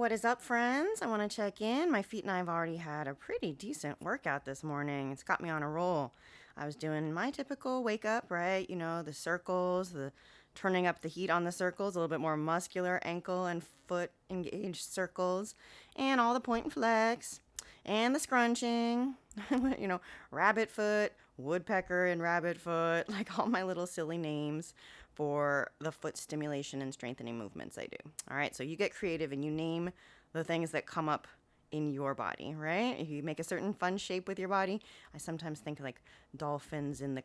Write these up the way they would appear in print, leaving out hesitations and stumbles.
What is up, friends? I want to check in. My feet and I have already had a pretty decent workout this morning. It's got me on a roll. I was doing my typical wake up, right? You know, the circles, the turning up the heat on the circles, a little bit more muscular ankle and foot engaged circles, and all the point and flex, and the scrunching, you know, rabbit foot, woodpecker and rabbit foot, like all my little silly names for the foot stimulation and strengthening movements I do. All right, so you get creative and you name the things that come up in your body, right? If you make a certain fun shape with your body, I sometimes think like dolphins in the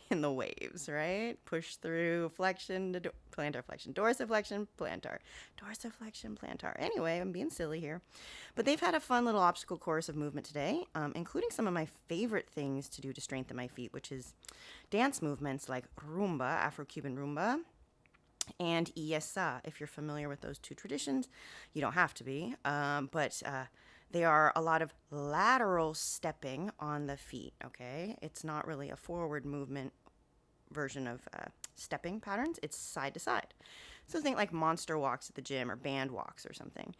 in the waves, right? Push through, flexion to plantar flexion, dorsiflexion, plantar, dorsiflexion, plantar. Anyway, I'm being silly here. But they've had a fun little obstacle course of movement today, including some of my favorite things to do to strengthen my feet, which is dance movements like rumba, Afro-Cuban rumba, and ESA. If you're familiar with those two traditions, you don't have to be, but they are a lot of lateral stepping on the feet, okay? It's not really a forward movement version of stepping patterns, it's side to side. So think like monster walks at the gym or band walks or something.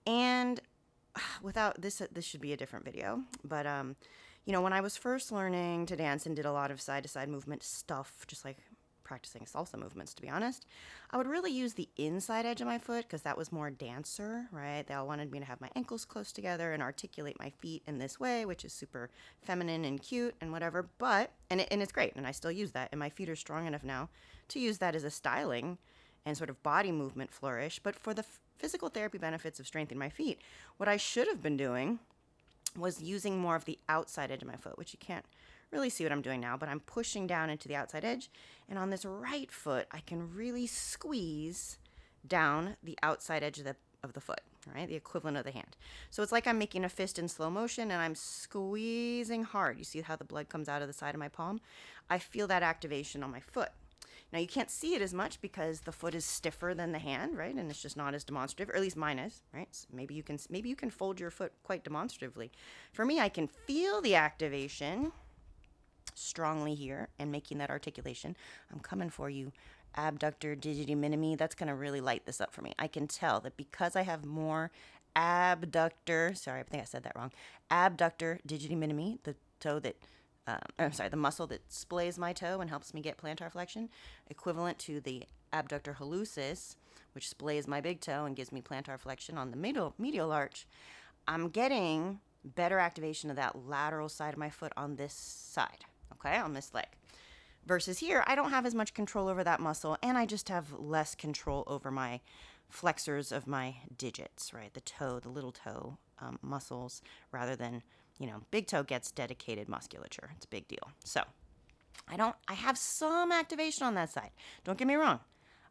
And without this should be a different video, but you know, when I was first learning to dance and did a lot of side to side movement stuff, just like practicing salsa movements, to be honest, I would really use the inside edge of my foot because that was more dancer, right? They all wanted me to have my ankles close together and articulate my feet in this way, which is super feminine and cute and whatever. But and it's great, and I still use that, and my feet are strong enough now to use that as a styling and sort of body movement flourish. But for the physical therapy benefits of strengthening my feet, what I should have been doing was using more of the outside edge of my foot, which you can't really see what I'm doing now, but I'm pushing down into the outside edge. And on this right foot, I can really squeeze down the outside edge of the foot, right? The equivalent of the hand. So it's like I'm making a fist in slow motion and I'm squeezing hard. You see how the blood comes out of the side of my palm? I feel that activation on my foot. Now you can't see it as much because the foot is stiffer than the hand, right? And it's just not as demonstrative, or at least mine is, right? So maybe you can fold your foot quite demonstratively. For me, I can feel the activation strongly here and making that articulation. I'm coming for you, abductor digiti minimi. That's going to really light this up for me. I can tell that because I have more abductor, sorry, I think I said that wrong, abductor digiti minimi, the toe that the muscle that splays my toe and helps me get plantar flexion, equivalent to the abductor hallucis, which splays my big toe and gives me plantar flexion on the medial arch. I'm getting better activation of that lateral side of my foot on this side, okay, on this leg. Versus here, I don't have as much control over that muscle, and I just have less control over my flexors of my digits, right? The toe, the little toe muscles, rather than, you know, big toe gets dedicated musculature. It's a big deal. So I have some activation on that side. Don't get me wrong.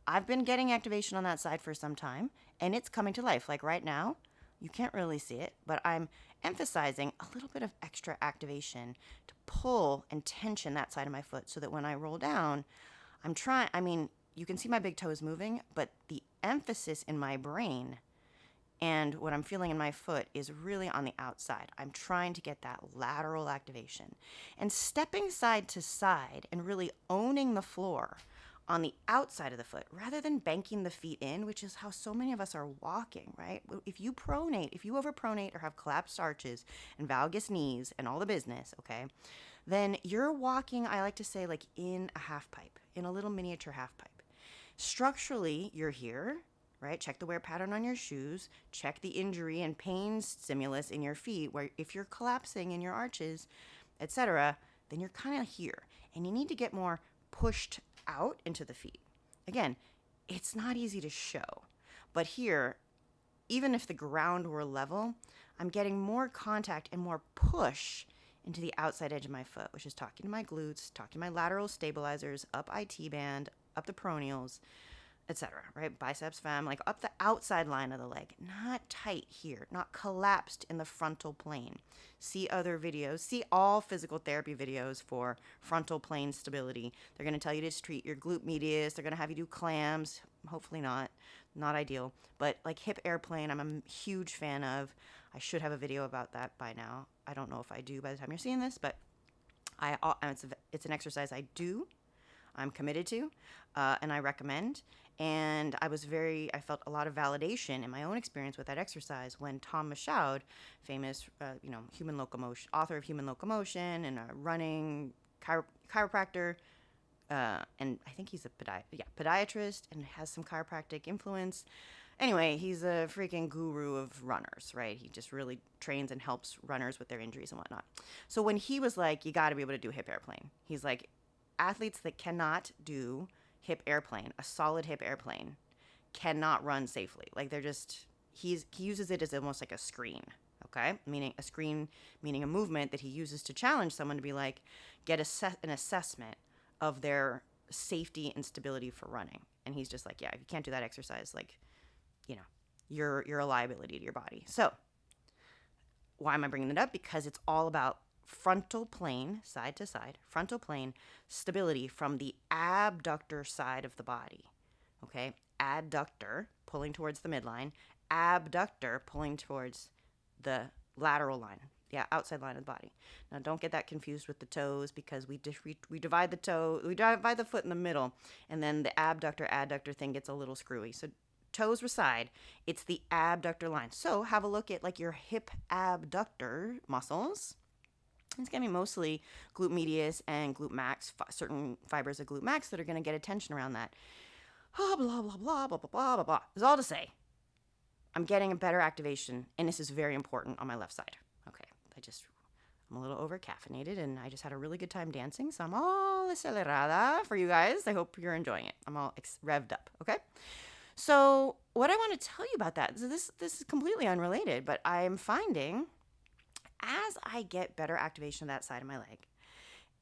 I've been getting activation on that side for some time, and it's coming to life. Like right now, you can't really see it, but I'm emphasizing a little bit of extra activation to pull and tension that side of my foot so that when I roll down, you can see my big toe is moving, but the emphasis in my brain and what I'm feeling in my foot is really on the outside. I'm trying to get that lateral activation. And stepping side to side and really owning the floor on the outside of the foot rather than banking the feet in, which is how so many of us are walking, right? If you overpronate or have collapsed arches and valgus knees and all the business, okay, then you're walking, I like to say, like in a half pipe, in a little miniature half pipe. Structurally, you're here, right? Check the wear pattern on your shoes. Check the injury and pain stimulus in your feet, where if you're collapsing in your arches, etc., then you're kind of here. And you need to get more pushed out into the feet. Again, it's not easy to show. But here, even if the ground were level, I'm getting more contact and more push into the outside edge of my foot, which is talking to my glutes, talking to my lateral stabilizers, up IT band, up the peroneals, etc., right? Biceps fem, like up the outside line of the leg, not tight here, not collapsed in the frontal plane. See other videos, see all physical therapy videos for frontal plane stability. They're going to tell you to treat your glute medius. They're going to have you do clams. Hopefully not ideal, but like hip airplane, I'm a huge fan of. I should have a video about that by now. I don't know if I do by the time you're seeing this, but it's an exercise I do. I'm committed to, and I recommend. And I felt a lot of validation in my own experience with that exercise when Tom Michaud, famous, human locomotion, author of Human Locomotion and a running chiropractor, and I think he's a podiatrist and has some chiropractic influence. Anyway, he's a freaking guru of runners, right? He just really trains and helps runners with their injuries and whatnot. So when he was like, you got to be able to do hip airplane, he's like, athletes that cannot do hip airplane, a solid hip airplane, cannot run safely. Like he uses it as almost like a screen, okay? Meaning a screen, meaning a movement that he uses to challenge someone to be like, get an assessment of their safety and stability for running. And he's just like, yeah, if you can't do that exercise, like, you're a liability to your body. So why am I bringing it up? Because it's all about frontal plane, side to side, frontal plane stability from the abductor side of the body. Okay? Adductor pulling towards the midline, abductor pulling towards the lateral line, outside line of the body. Now, don't get that confused with the toes, because we divide the foot in the middle, and then the adductor thing gets a little screwy. So toes reside, it's the abductor line. So have a look at like your hip abductor muscles. It's going to be mostly glute medius and glute max, certain fibers of glute max that are going to get attention around that. Blah, blah, blah, blah, blah, blah, blah, blah. It's all to say, I'm getting a better activation, and this is very important on my left side. Okay, I'm a little over caffeinated, and I just had a really good time dancing, so I'm all acelerada for you guys. I hope you're enjoying it. I'm all revved up, okay? So what I want to tell you about that, so this is completely unrelated, but I'm finding as I get better activation of that side of my leg,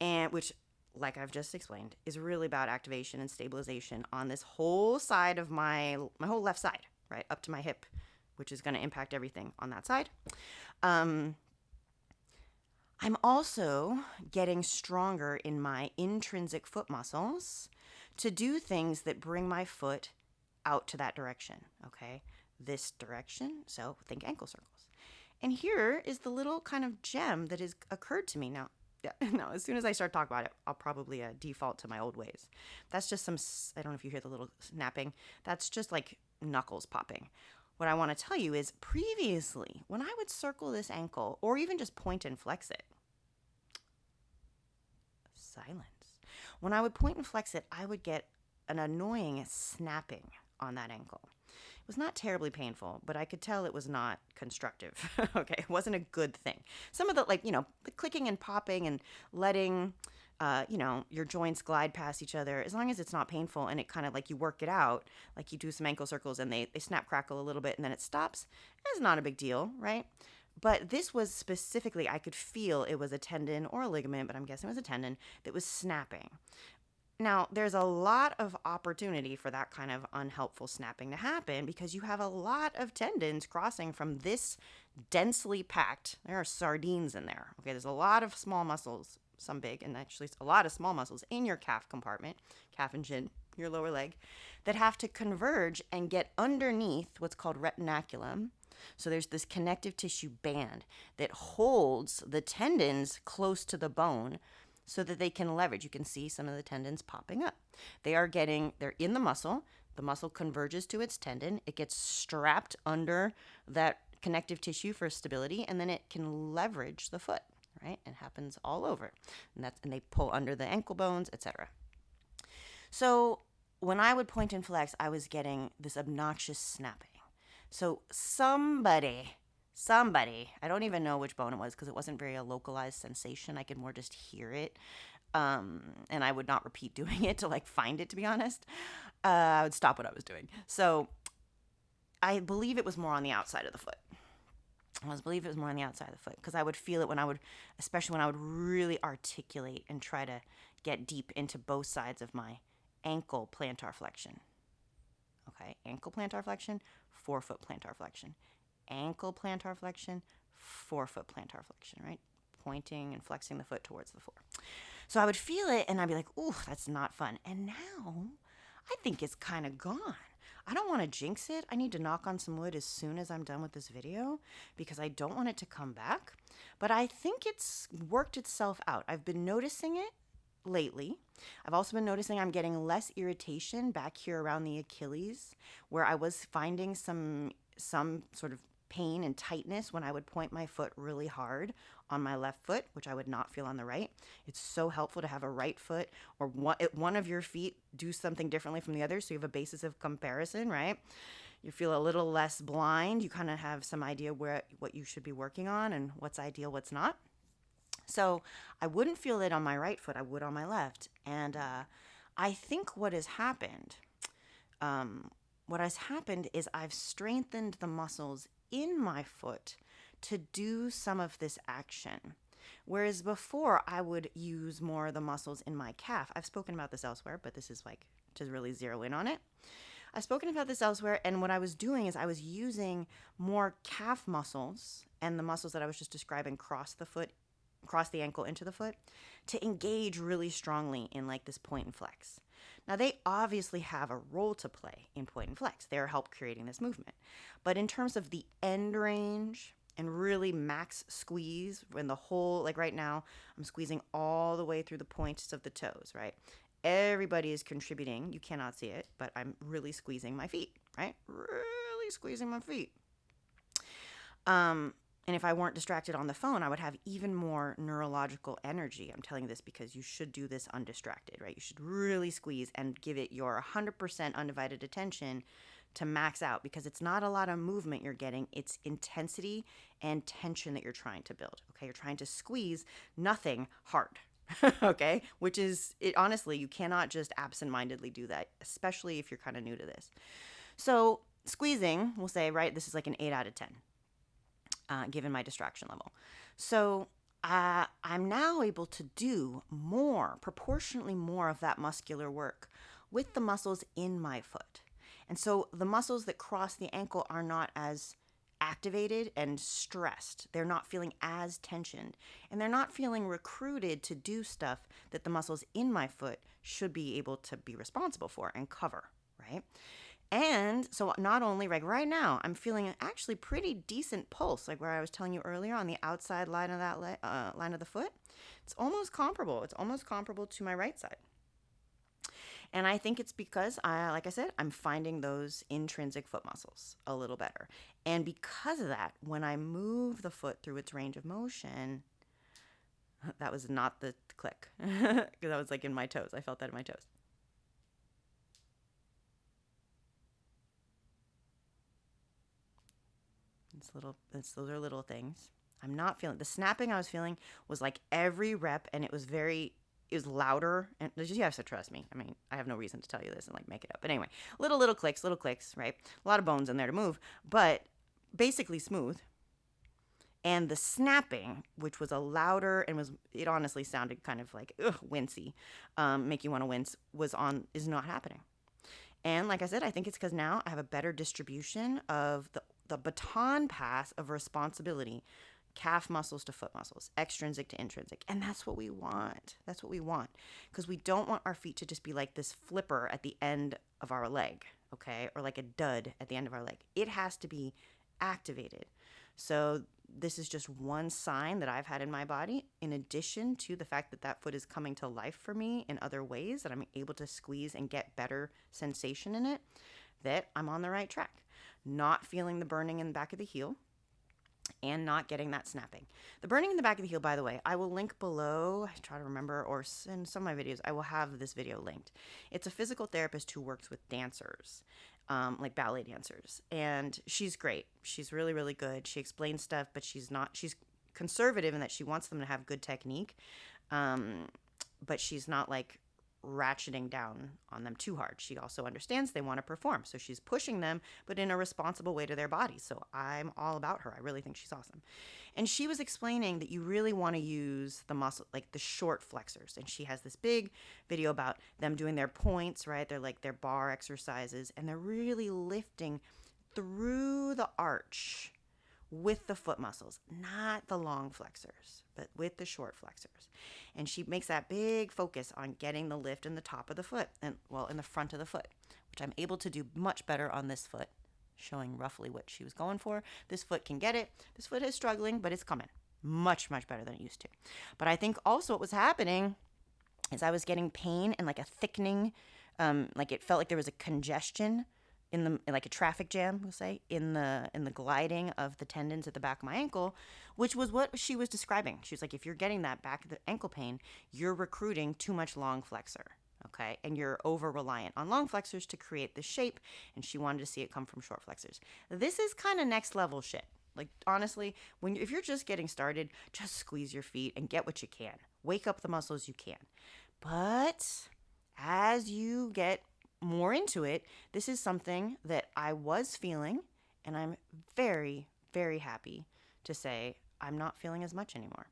and which, like I've just explained, is really about activation and stabilization on this whole side of my whole left side, right up to my hip, which is going to impact everything on that side. I'm also getting stronger in my intrinsic foot muscles to do things that bring my foot out to that direction, okay? This direction, so think ankle circles. And here is the little kind of gem that has occurred to me now. Now, as soon as I start talking about it, I'll probably default to my old ways. That's just I don't know if you hear the little snapping. That's just like knuckles popping. What I want to tell you is previously, when I would circle this ankle or even just point and flex it, silence. When I would point and flex it, I would get an annoying snapping on that ankle. It was not terribly painful, but I could tell it was not constructive. Okay, it wasn't a good thing. Some of the, the clicking and popping and letting, your joints glide past each other, as long as it's not painful and it kind of like you work it out, like you do some ankle circles and they snap, crackle a little bit and then it stops, it's not a big deal, right? But this was specifically, I could feel it was a tendon or a ligament, but I'm guessing it was a tendon that was snapping. Now, there's a lot of opportunity for that kind of unhelpful snapping to happen because you have a lot of tendons crossing from this densely packed, there are sardines in there. Okay, there's a lot of small muscles, some big, and actually a lot of small muscles in your calf compartment, calf and shin, your lower leg, that have to converge and get underneath what's called retinaculum. So there's this connective tissue band that holds the tendons close to the bone so that they can leverage. You can see some of the tendons popping up. They're in the muscle converges to its tendon, it gets strapped under that connective tissue for stability, and then it can leverage the foot, right? It happens all over. And they pull under the ankle bones, etc. So when I would point and flex, I was getting this obnoxious snapping. So somebody, I don't even know which bone it was because it wasn't very a localized sensation. I could more just hear it. And I would not repeat doing it to find it, to be honest. I would stop what I was doing. So I believe it was more on the outside of the foot. Because I would feel it especially when I would really articulate and try to get deep into both sides of my ankle plantar flexion. Okay, ankle plantar flexion, forefoot plantar flexion. Ankle plantar flexion, forefoot plantar flexion, right? Pointing and flexing the foot towards the floor. So I would feel it and I'd be like, ooh, that's not fun. And now I think it's kind of gone. I don't want to jinx it. I need to knock on some wood as soon as I'm done with this video because I don't want it to come back. But I think it's worked itself out. I've been noticing it lately. I've also been noticing I'm getting less irritation back here around the Achilles, where I was finding some sort of pain and tightness when I would point my foot really hard on my left foot, which I would not feel on the right. It's so helpful to have a right foot or one of your feet do something differently from the other, so you have a basis of comparison, right? You feel a little less blind. You kind of have some idea what you should be working on and what's ideal, what's not. So I wouldn't feel it on my right foot. I would on my left. And I think um, what has happened is I've strengthened the muscles in my foot to do some of this action. Whereas before, I would use more of the muscles in my calf. I've spoken about this elsewhere, but this is like to really zero in on it. I've spoken about this elsewhere, and what I was doing is I was using more calf muscles and the muscles that I was just describing cross the ankle into the foot to engage really strongly in like this point and flex. Now, they obviously have a role to play in point and flex. They're help creating this movement. But in terms of the end range and really max squeeze when the whole, like right now, I'm squeezing all the way through the points of the toes, right? Everybody is contributing. You cannot see it, but I'm really squeezing my feet, right? Really squeezing my feet. And if I weren't distracted on the phone, I would have even more neurological energy. I'm telling you this because you should do this undistracted, right? You should really squeeze and give it your 100% undivided attention to max out, because it's not a lot of movement you're getting. It's intensity and tension that you're trying to build, okay? You're trying to squeeze nothing hard, okay? Which is, it honestly, you cannot just absentmindedly do that, especially if you're kind of new to this. So squeezing, we'll say, right, this is like an 8 out of 10. Given my distraction level. So I'm now able to do proportionately more of that muscular work with the muscles in my foot. And so the muscles that cross the ankle are not as activated and stressed. They're not feeling as tensioned, and they're not feeling recruited to do stuff that the muscles in my foot should be able to be responsible for and cover, right? And so not only like right now, I'm feeling an actually pretty decent pulse, like where I was telling you earlier on the outside line of that line of the foot. It's almost comparable. It's almost comparable to my right side. And I think it's because like I said, I'm finding those intrinsic foot muscles a little better. And because of that, when I move the foot through its range of motion, that was not the click because I was like in my toes. I felt that in my toes. Those are little things. I'm not feeling the snapping I was feeling was like every rep, and it was louder, and you have to trust me. I mean, I have no reason to tell you this and like make it up. But anyway, little clicks, right? A lot of bones in there to move, but basically smooth. And the snapping, which was a louder and it honestly sounded kind of like wincy, make you want to wince, is not happening. And like I said, I think it's because now I have a better distribution of the baton pass of responsibility, calf muscles to foot muscles, extrinsic to intrinsic. And that's what we want. That's what we want. Because we don't want our feet to just be like this flipper at the end of our leg, okay? Or like a dud at the end of our leg. It has to be activated. So this is just one sign that I've had in my body, in addition to the fact that that foot is coming to life for me in other ways, that I'm able to squeeze and get better sensation in it, that I'm on the right track. Not feeling the burning in the back of the heel and not getting that snapping. The burning in the back of the heel, by the way, I will link below. I try to remember, or in some of my videos, I will have this video linked. It's a physical therapist who works with dancers, like ballet dancers. And she's great. She's really, really good. She explains stuff, but she's conservative in that she wants them to have good technique. But she's not like ratcheting down on them too hard. She also understands they want to perform, so she's pushing them, but in a responsible way to their bodies. So I'm all about her. I really think she's awesome. And she was explaining that you really want to use the muscle, like the short flexors. And she has this big video about them doing their points, right? They're like their bar exercises, and they're really lifting through the arch with the foot muscles, not the long flexors, but with the short flexors. And she makes that big focus on getting the lift in the top of the foot, and in the front of the foot, which I'm able to do much better on this foot, showing roughly what she was going for. This foot can get it. This foot is struggling, but it's coming much, much better than it used to. But I think also what was happening is I was getting pain and like a thickening, like it felt like there was a congestion in the, like a traffic jam, we'll say, in the gliding of the tendons at the back of my ankle, which was what she was describing. She was like, if you're getting that back of the ankle pain, you're recruiting too much long flexor. Okay, and you're over reliant on long flexors to create the shape, and she wanted to see it come from short flexors. This is kind of next level shit. Like honestly, if you're just getting started, just squeeze your feet and get what you can. Wake up the muscles you can. But as you get more into it, this is something that I was feeling, and I'm very, very happy to say I'm not feeling as much anymore.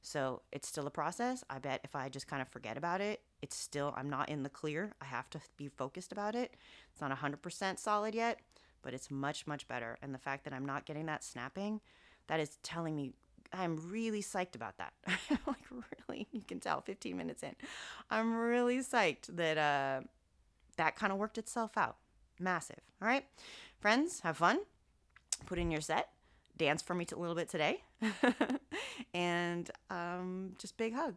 So it's still a process. I bet if I just kind of forget about it, it's still, I'm not in the clear. I have to be focused about it. It's not 100% solid yet, but it's much, much better. And the fact that I'm not getting that snapping, that is telling me I'm really psyched about that. Like, really, you can tell 15 minutes in. I'm really psyched that that kind of worked itself out. Massive. All right, friends, have fun. Put in your set. Dance for me a little bit today. And just big hug.